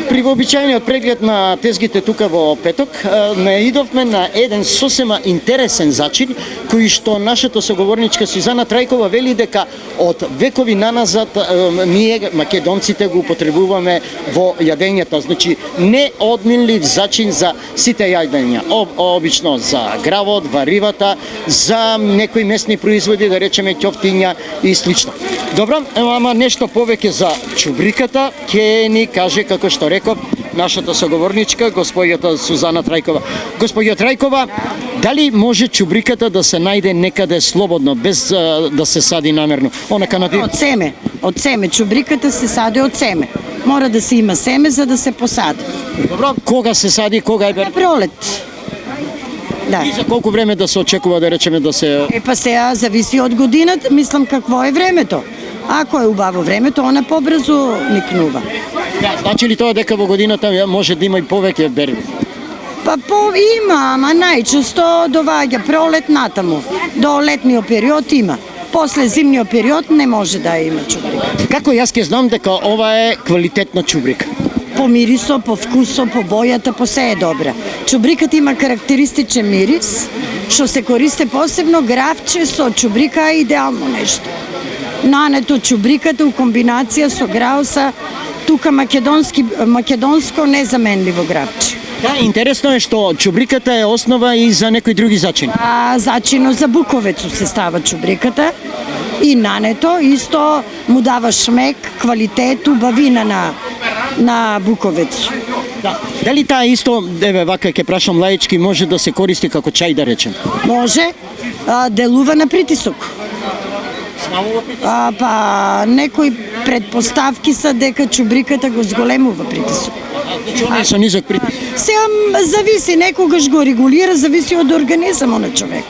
При вообичаениот преглед на тезгите тука во Петок, наидовме на еден сосема интересен зачин, кој што нашата соговорничка Сузана Трајкова вели дека од векови наназад ние македонците го употребуваме во јадењето. Значи, неодминлив зачин за сите јадења. Обично за гравот, варивата, за некои местни производи, да речеме ќофтиња и слично. Добро, ама нешто повеќе за чубриката ќе ни каже, како што реков, нашата соговорничка, господјата Сузана Трајкова. Господја Трајкова, дали може чубриката да се најде некаде слободно, без да се сади намерно? Од семе. Од семе. Чубриката се сади од семе. Мора да се има семе за да се посади. Добро, кога се сади, кога е На пролет. Да. И за колку време да се очекува, да речеме, да се... Па сега зависи од годината, мислам какво е времето. Ако е убаво времето, она побрзо никнува. Да, значи ли тоа дека во годината може да има и повеќе берби? Па има, ама најчесто доваѓа пролет натаму. До летниот период има. После зимниот период не може да има чубрика. Како јас ќе знам дека ова е квалитетна чубрика? По мирисо, по вкусо, по бојата, по се е добра. Чубриката има карактеристичен мирис, што се користи посебно гравче со чубрика е идеално нешто. Нането чубриката у комбинација со грауса, тука македонско незаменливо гравче. Да, интересно е што чубриката е основа и за некои други зачини. Зачино за буковецу се става чубриката и нането исто му дава шмек, квалитет, убавина на буковецу. Да. Дали таа исто, еве вака ќе прашам лаички, може да се користи како чај, да речем? Може, делува на притисок. Па некои предпоставки се дека чубриката го зголемува притисок. Значи, со низок притисок. Сега зависи, некогаш го регулира, зависи од организмот на човек.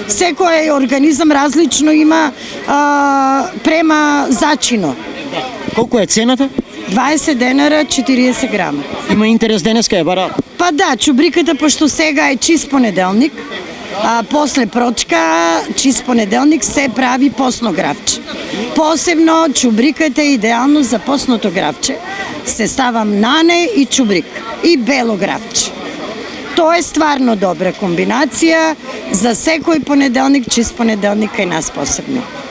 Секој организам различно има према зачино. Колку е цената? 20 денара, 40 грама. Има интерес денеска е бара? Па да, чубриката, пошто сега е чист понеделник, после прочка, чист понеделник се прави постно гравче. Посебно чубриката е идеално за постното гравче. Се става нане и чубрик и бело гравче. Тоа е стварно добра комбинација за секој понеделник, чист понеделник кај нас посебно.